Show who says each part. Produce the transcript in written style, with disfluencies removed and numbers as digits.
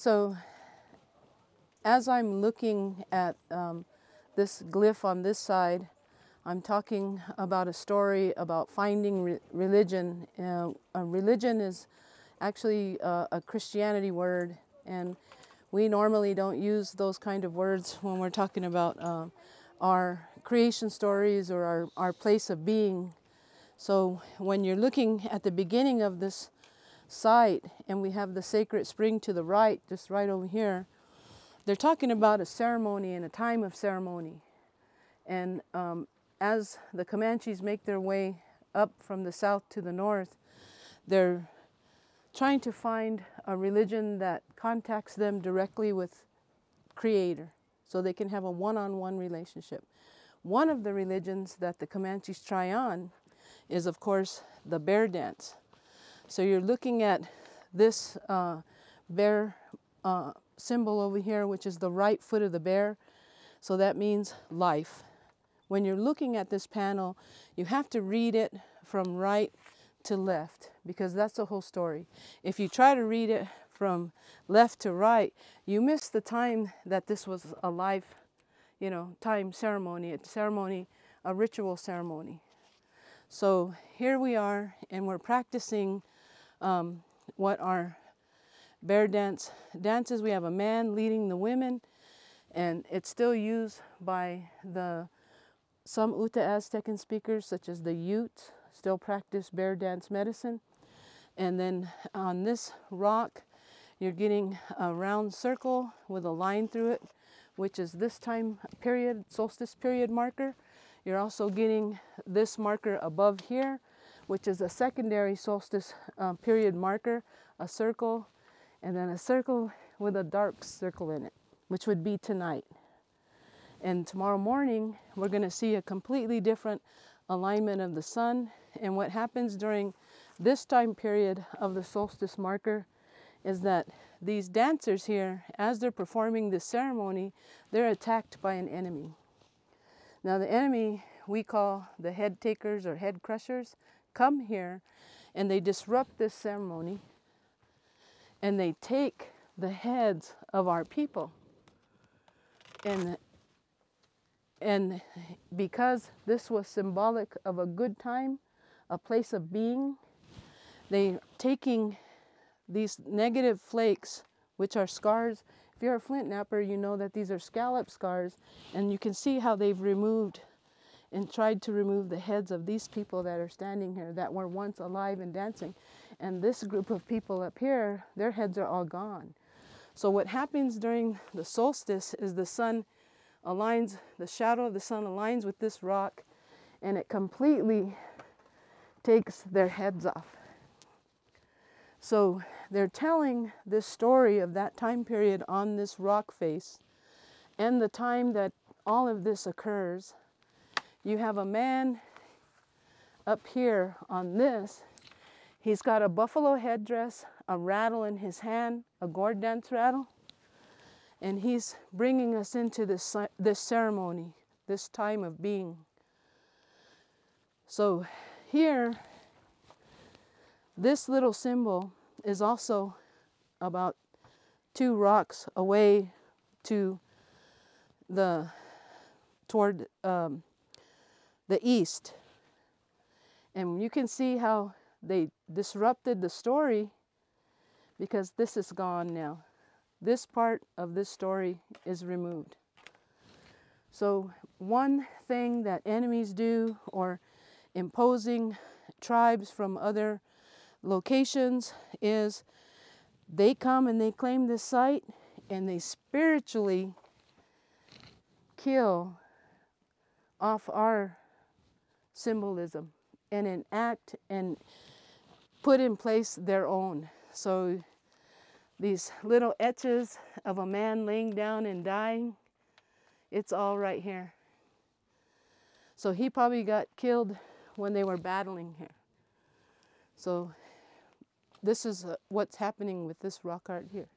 Speaker 1: So as I'm looking at this glyph on this side, I'm talking about a story about finding religion. Religion is actually a Christianity word, and we normally don't use those kind of words when we're talking about our creation stories or our place of being. So when you're looking at the beginning of this site, and we have the sacred spring to the right, just right over here, they're talking about a ceremony and a time of ceremony. And as the Comanches make their way up from the south to the north, they're trying to find a religion that contacts them directly with Creator, so they can have a one-on-one relationship. One of the religions that the Comanches try on is, of course, the bear dance. So you're looking at this bear symbol over here, which is the right foot of the bear. So that means life. When you're looking at this panel, you have to read it from right to left, because that's the whole story. If you try to read it from left to right, you miss the time that this was a life, time ceremony, a ritual ceremony. So here we are, and we're practicing what our bear dances. We have a man leading the women, and it's still used by some Uta Aztecan speakers, such as the Utes, still practice bear dance medicine. And then on this rock, you're getting a round circle with a line through it, which is this time period, solstice period marker. You're also getting this marker above here, which is a secondary solstice period marker, a circle, and then a circle with a dark circle in it, which would be tonight. And tomorrow morning, we're going to see a completely different alignment of the sun. And what happens during this time period of the solstice marker is that these dancers here, as they're performing this ceremony, they're attacked by an enemy. Now the enemy we call the head takers or head crushers come here, and they disrupt this ceremony, and they take the heads of our people. And because this was symbolic of a good time, a place of being, they taking these negative flakes, which are scars. If you're a flint knapper, you know that these are scallop scars, and you can see how they've removed and tried to remove the heads of these people that are standing here that were once alive and dancing. And this group of people up here, their heads are all gone. So what happens during the solstice is the sun aligns, the shadow of the sun aligns with this rock, and it completely takes their heads off. So they're telling this story of that time period on this rock face and the time that all of this occurs. You have a man up here on this. He's got a buffalo headdress, a rattle in his hand, a gourd dance rattle, and he's bringing us into this ceremony, this time of being. So here, this little symbol is also about 2 rocks away toward the east. And you can see how they disrupted the story, because this is gone now. This part of this story is removed. So one thing that enemies do, or imposing tribes from other locations, is they come and they claim this site, and they spiritually kill off our symbolism and enact and put in place their own. So these little etches of a man laying down and dying, it's all right here. So he probably got killed when they were battling here. So this is what's happening with this rock art here.